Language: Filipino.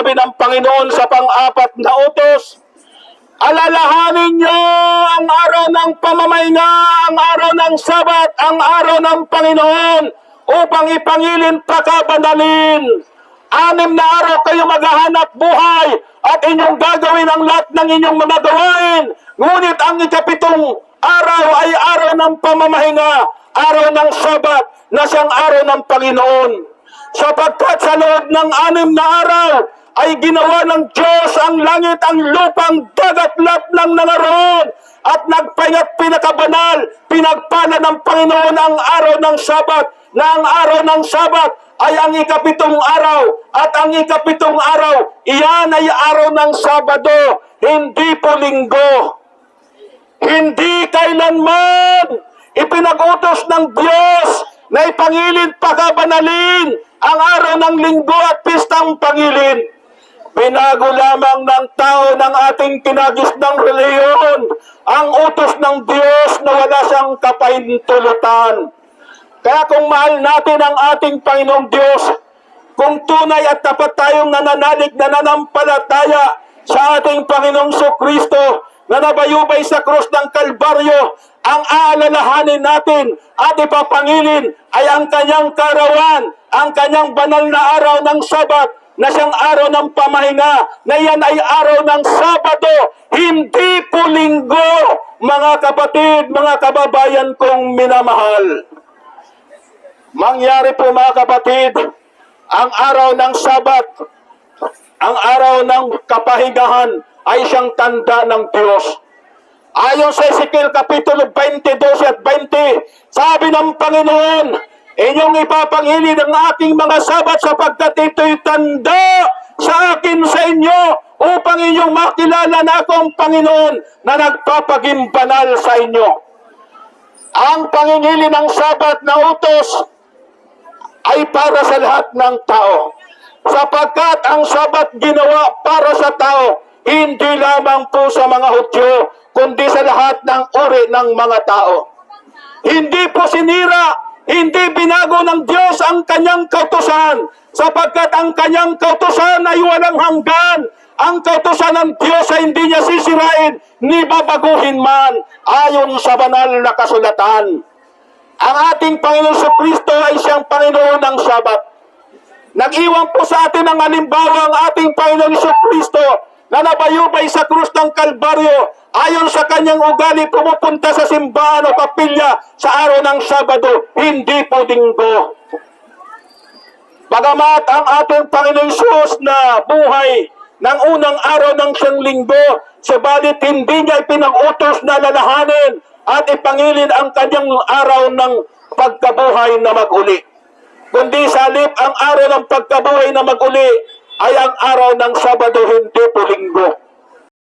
sabi ng Panginoon sa pang-apat na utos, alalahanin nyo ang araw ng pamamahinga, ang araw ng Sabat, ang araw ng Panginoon, upang ipangilin pakabanalin. 6 na araw kayo maghahanap buhay at inyong gagawin ang lahat ng inyong mga gawain. Ngunit ang ikapitong araw ay araw ng pamamahinga, araw ng Sabat, na siyang araw ng Panginoon. Sapagkat sa loob ng 6 na araw ay ginawa ng Diyos ang langit, ang lupang, dagat, lahat ng nangaroon, at nagpahinga't pinakabanal, pinagpala ng Panginoon ang araw ng Sabat, na ang araw ng Sabat ay ang ikapitong araw, at ang ikapitong araw, iyan ay araw ng Sabado, hindi po linggo. Hindi kailanman ipinag-utos ng Diyos na ipangilin pakabanalin ang araw ng linggo at pistang pangilin. Binago lamang ng tao ng ating kinagis ng reliyon ang utos ng Diyos na wala siyang kapahintulutan. Kaya kung mahal natin ang ating Panginoong Diyos, kung tunay at tapat tayong nananalig na nanampalataya sa ating Panginoong Kristo na nabayubay sa krus ng Kalbaryo, ang aalalahanin natin at ipapangilin ay ang kanyang karawan, ang kanyang banal na araw ng Sabat, na siyang araw ng pamahinga, na yan ay araw ng Sabado, hindi po linggo, mga kapatid, mga kababayan kong minamahal. Mangyari po mga kapatid, ang araw ng Sabat, ang araw ng kapahingahan ay siyang tanda ng Diyos. Ayon sa Ezekiel Kapitulo 20, 12 at 20, sabi ng Panginoon, inyong ipapangilin ang aking mga Sabat sapagkat ito'y tanda sa akin sa inyo upang inyong makilala na ako ang Panginoon na nagpapaging banal sa inyo. Ang pangingili ng Sabat na utos ay para sa lahat ng tao. Sapagkat ang Sabat ginawa para sa tao, hindi lamang po sa mga Hudyo, kundi sa lahat ng uri ng mga tao. Hindi po sinira, hindi binago ng Diyos ang kanyang kautusan, sapagkat ang kanyang kautusan ay walang hanggan. Ang kautusan ng Diyos ay hindi niya sisirain, ni babaguhin man, ayon sa banal na kasulatan. Ang ating Panginoon Kristo ay siyang Panginoon ng Sabat. Nag-iwan po sa atin ng halimbawa ang ating Panginoon Kristo na nabayubay sa krus ng Kalbaryo. Ayon sa kanyang ugali, pumupunta sa simbahan o kapilya sa araw ng Sabado, hindi po linggo. Bagamat ang ating Panginoon Jesus na buhay ng unang araw ng siyang linggo, subalit hindi niya ipinag-utos na lalahanin at ipangilin ang kanyang araw ng pagkabuhay na mag-uli. Kundi salip ang araw ng pagkabuhay na mag-uli ay ang araw ng Sabado, hindi po linggo.